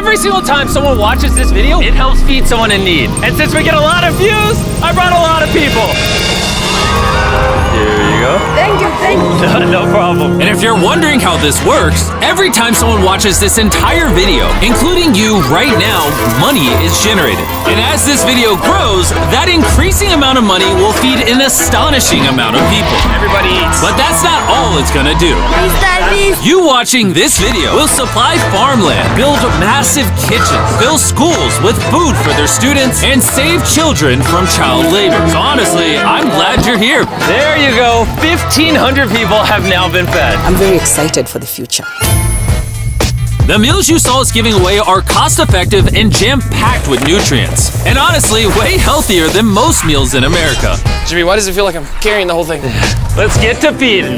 every single time someone watches this video, it helps feed someone in need. And since we get a lot of views, I brought a lot of people. Here you go. Thank you, thank you. No problem. And if you're wondering how this works, every time someone watches this entire video, including you right now, money is generated. And as this video grows, that increasing amount of money will feed an astonishing amount of people. Everybody eats. But that's not all it's gonna do. You watching this video will supply farmland, build massive kitchens, fill schools with food for their students, and save children from child labor. So honestly, I'm glad you're here. There you go. 1,500 people have now been fed. I'm very excited for the future. The meals you saw us giving away are cost-effective and jam-packed with nutrients. And honestly, way healthier than most meals in America. Jimmy, why does it feel like I'm carrying the whole thing? Let's get to feeding.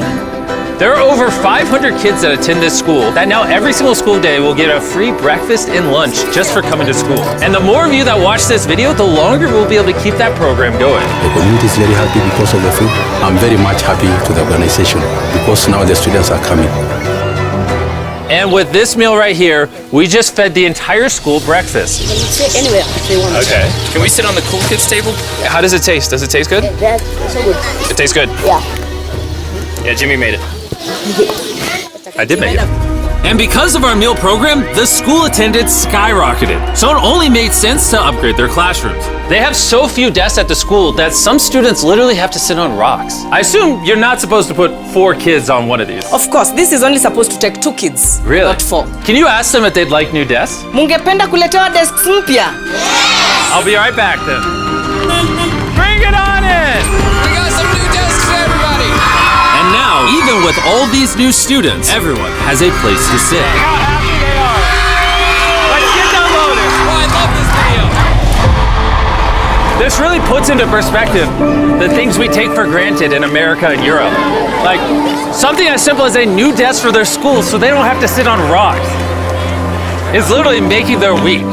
There are over 500 kids that attend this school that now every single school day will get a free breakfast and lunch just for coming to school. And the more of you that watch this video, the longer we'll be able to keep that program going. The community is very happy because of the food. I'm very much happy to the organization because now the students are coming. And with this meal right here, we just fed the entire school breakfast. You can sit anywhere if they want. Okay. Can we sit on the cool kids table? How does it taste? Does it taste good? That's so good. It tastes good. Yeah. Yeah, Jimmy made it. I did make it. And because of our meal program, the school attendance skyrocketed. So it only made sense to upgrade their classrooms. They have so few desks at the school that some students literally have to sit on rocks. I assume you're not supposed to put 4 kids on one of these. Of course, this is only supposed to take 2 kids. Really? Not 4. Can you ask them if they'd like new desks? Mungependa kuletewa desks mpya? I'll be right back then. Bring it on in! We got some new desks for everybody! And now, even with all these new students, everyone has a place to sit. How happy they are! Let's get downloaded! Oh, I love this video! This really puts into perspective the things we take for granted in America and Europe. Like, something as simple as a new desk for their school so they don't have to sit on rocks. It's literally making their week.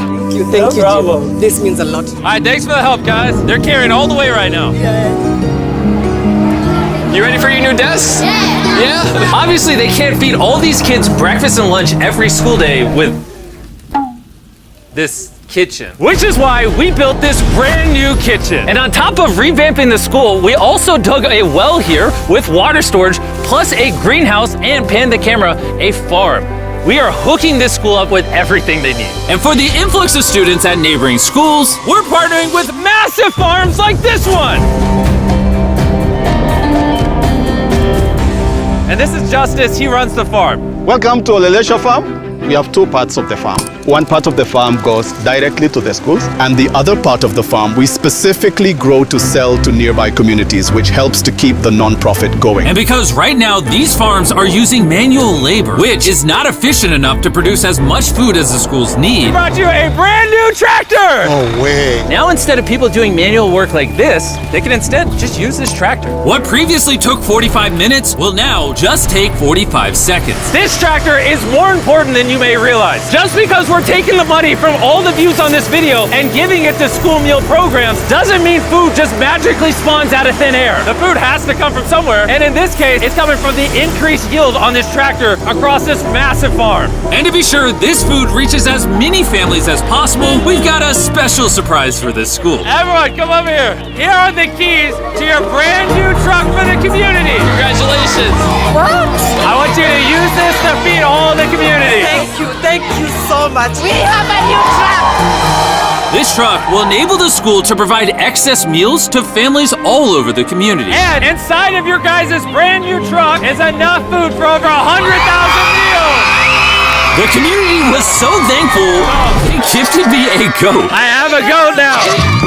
Thank you, Jim. This means a lot. All right, thanks for the help, guys. They're carrying all the way right now. You ready for your new desks? Yeah? Obviously, they can't feed all these kids breakfast and lunch every school day with this kitchen. Which is why we built this brand new kitchen. And on top of revamping the school, we also dug a well here with water storage, plus a greenhouse and, pan the camera, a farm. We are hooking this school up with everything they need. And for the influx of students at neighboring schools, we're partnering with massive farms like this one. And this is Justice, he runs the farm. Welcome to Olelesha Farm. We have 2 parts of the farm. One part of the farm goes directly to the schools, and the other part of the farm we specifically grow to sell to nearby communities, which helps to keep the non-profit going. And because right now these farms are using manual labor, which is not efficient enough to produce as much food as the schools need, we brought you a brand new tractor! No way. Now instead of people doing manual work like this, they can instead just use this tractor. What previously took 45 minutes will now just take 45 seconds. This tractor is more important than you may realize. Just because we're taking the money from all the views on this video and giving it to school meal programs doesn't mean food just magically spawns out of thin air. The food has to come from somewhere, and in this case, it's coming from the increased yield on this tractor across this massive farm. And to be sure this food reaches as many families as possible, we've got a special surprise for this school. Everyone, come over here. Here are the keys to your brand new truck for the community. Congratulations! What? I want you to use this to feed all the community. Thank you so much. We have a new truck. This truck will enable the school to provide excess meals to families all over the community. And inside of your guys' brand new truck is enough food for over 100,000 meals. The community was so thankful, they gifted me a goat. I have a goat now.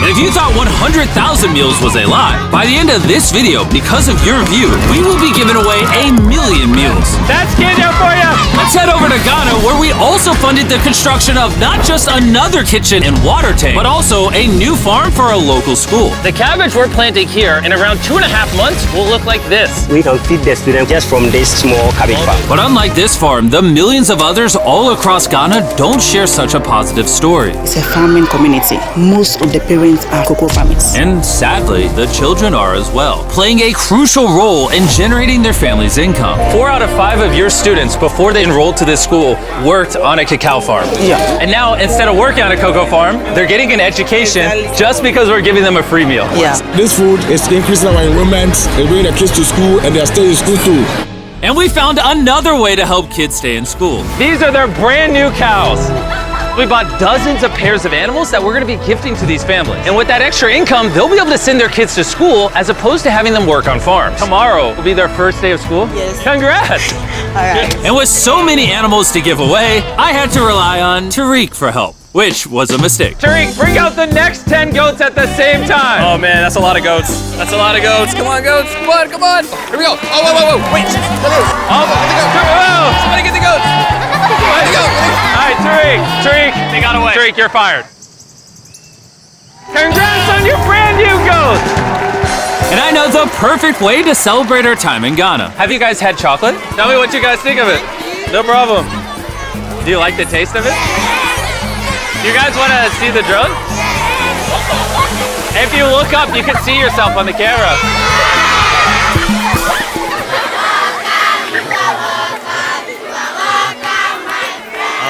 And if you thought 100,000 meals was a lie, by the end of this video, because of your view, we will be giving away 1,000,000 meals. That's Kenya for you. Let's head over to Ghana, where we also funded the construction of not just another kitchen and water tank, but also a new farm for a local school. The cabbage we're planting here in around 2.5 months will look like this. We can feed the students just from this small cabbage farm. But unlike this farm, the millions of others all across Ghana don't share such a positive story. It's a farming community. Most of the parents parents are cocoa farmers. And sadly, the children are as well, playing a crucial role in generating their family's income. 4 out of 5 of your students, before they enrolled to this school, worked on a cacao farm. Yeah. And now, instead of working on a cocoa farm, they're getting an education just because we're giving them a free meal. Yeah. This food is increasing our enrollment, they bring the kids to school, and they are staying in school too. And we found another way to help kids stay in school. These are their brand new cows. We bought dozens of pairs of animals that we're gonna be gifting to these families. And with that extra income, they'll be able to send their kids to school as opposed to having them work on farms. Tomorrow will be their first day of school. Yes. Congrats! All right. And with so many animals to give away, I had to rely on Tariq for help, which was a mistake. Tariq, bring out the next 10 goats at the same time. Oh man, that's a lot of goats. That's a lot of goats. Come on, goats. Come on, come on. Here we go. Oh, whoa, whoa, whoa. Wait. Somebody get the goats. All right, Tariq, They got away. Tariq, you're fired. Congrats on your brand new goat! And I know the perfect way to celebrate our time in Ghana. Have you guys had chocolate? Tell me what you guys think of it. No problem. Do you like the taste of it? You guys want to see the drone? If you look up, you can see yourself on the camera.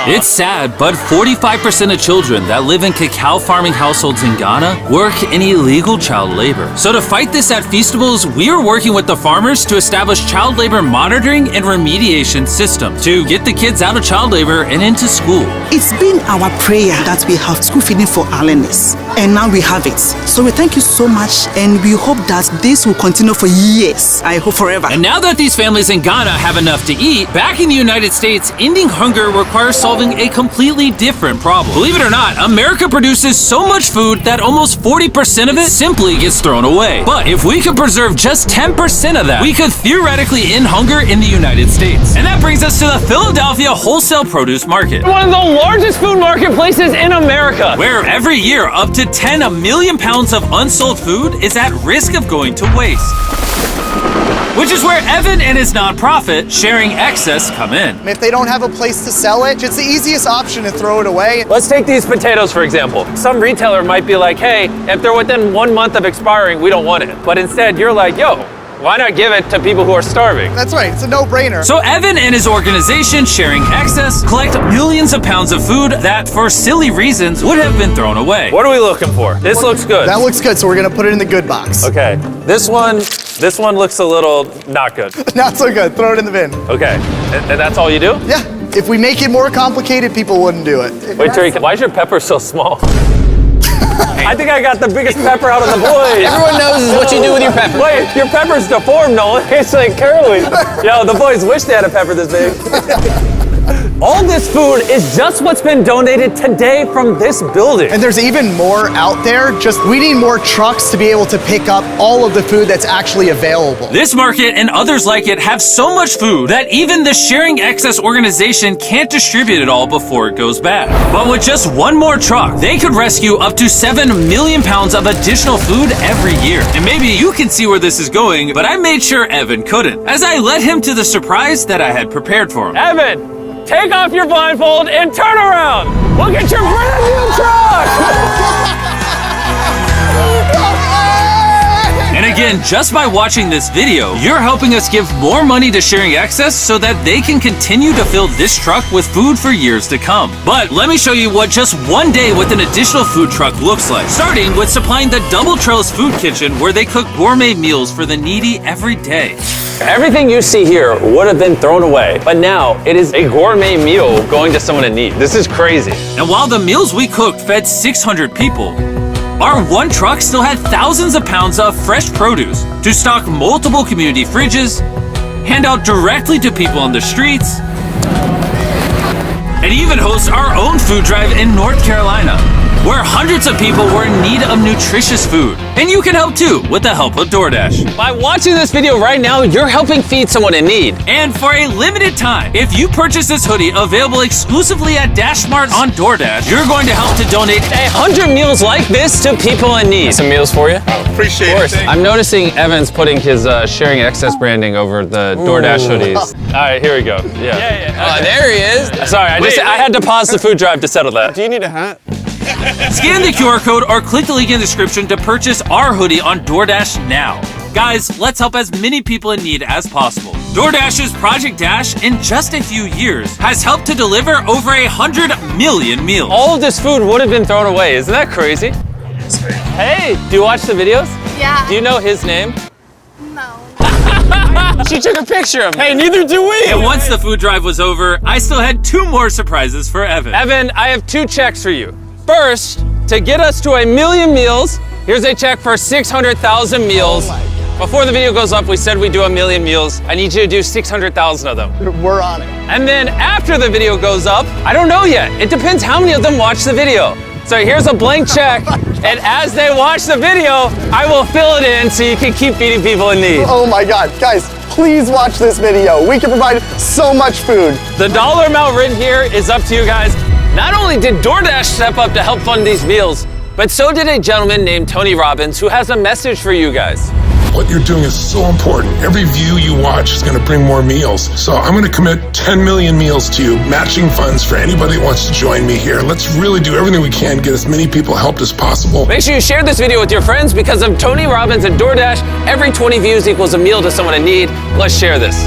It's sad, but 45% of children that live in cacao farming households in Ghana work in illegal child labor. So to fight this at Feastables, we are working with the farmers to establish child labor monitoring and remediation systems to get the kids out of child labor and into school. It's been our prayer that we have school feeding for our learners, and now we have it. So we thank you so much, and we hope that this will continue for years. I hope forever. And now that these families in Ghana have enough to eat, back in the United States, ending hunger requires solving a completely different problem. Believe it or not, America produces so much food that almost 40% of it simply gets thrown away. But if we could preserve just 10% of that, we could theoretically end hunger in the United States. And that brings us to the Philadelphia wholesale produce market. One of the largest food marketplaces in America, where every year up to 10 million pounds of unsold food is at risk of going to waste. Which is where Evan and his nonprofit, Sharing Excess, come in. If they don't have a place to sell it, it's the easiest option to throw it away. Let's take these potatoes, for example. Some retailer might be like, hey, if they're within 1 month of expiring, we don't want it. But instead, you're like, yo, why not give it to people who are starving? That's right, it's a no-brainer. So Evan and his organization, Sharing Excess, collect millions of pounds of food that, for silly reasons, would have been thrown away. What are we looking for? This looks good. That looks good, so we're gonna put it in the good box. Okay, this one looks a little not good. Not so good, throw it in the bin. Okay, and that's all you do? Yeah, if we make it more complicated, people wouldn't do it. Wait, Tariq, why is your pepper so small? I think I got the biggest pepper out of the boys. Everyone knows what you do with your pepper. Wait, your pepper's deformed, Nolan. It's like curly. Yo, the boys wish they had a pepper this big. All this food is just what's been donated today from this building. And there's even more out there, just we need more trucks to be able to pick up all of the food that's actually available. This market and others like it have so much food that even the Sharing Excess organization can't distribute it all before it goes bad. But with just one more truck, they could rescue up to 7 million pounds of additional food every year. And maybe you can see where this is going, but I made sure Evan couldn't, as I led him to the surprise that I had prepared for him. Evan! Take off your blindfold and turn around! Look at your brand new truck! And again, just by watching this video, you're helping us give more money to Sharing Excess so that they can continue to fill this truck with food for years to come. But let me show you what just one day with an additional food truck looks like. Starting with supplying the Double Trellis Food Kitchen, where they cook gourmet meals for the needy every day. Everything you see here would have been thrown away, but now it is a gourmet meal going to someone in need. This is crazy. And while the meals we cooked fed 600 people, our one truck still had thousands of pounds of fresh produce to stock multiple community fridges, hand out directly to people on the streets, and even host our own food drive in North Carolina, where hundreds of people were in need of nutritious food. And you can help too with the help of DoorDash. By watching this video right now, you're helping feed someone in need. And for a limited time, if you purchase this hoodie available exclusively at Dash Mart on DoorDash, you're going to help to donate 100 meals like this to people in need. Some meals for you? Appreciate it. Of course. I'm noticing Evan's putting his Sharing Excess branding over the DoorDash hoodies. All right, here we go. Yeah. Oh, there he is. Sorry, I had to pause the food drive to settle that. Do you need a hat? Scan the QR code or click the link in the description to purchase our hoodie on DoorDash now. Guys, let's help as many people in need as possible. DoorDash's Project Dash, in just a few years, has helped to deliver over 100 million meals. All of this food would have been thrown away. Isn't that crazy? Hey, do you watch the videos? Yeah. Do you know his name? No. She took a picture of him. Hey, neither do we. And once the food drive was over, I still had 2 more surprises for Evan. Evan, I have 2 checks for you. First, to get us to 1 million meals, here's a check for 600,000 meals. Before the video goes up, we said we'd do 1 million meals. I need you to do 600,000 of them. We're on it. And then after the video goes up, I don't know yet. It depends how many of them watch the video. So here's a blank check, and as they watch the video, I will fill it in so you can keep feeding people in need. Oh my God, guys, please watch this video. We can provide so much food. The dollar amount written here is up to you guys. Not only did DoorDash step up to help fund these meals, but so did a gentleman named Tony Robbins who has a message for you guys. What you're doing is so important. Every view you watch is going to bring more meals. So I'm going to commit 10 million meals to you, matching funds for anybody that wants to join me here. Let's really do everything we can to get as many people helped as possible. Make sure you share this video with your friends because of Tony Robbins and DoorDash. Every 20 views equals a meal to someone in need. Let's share this.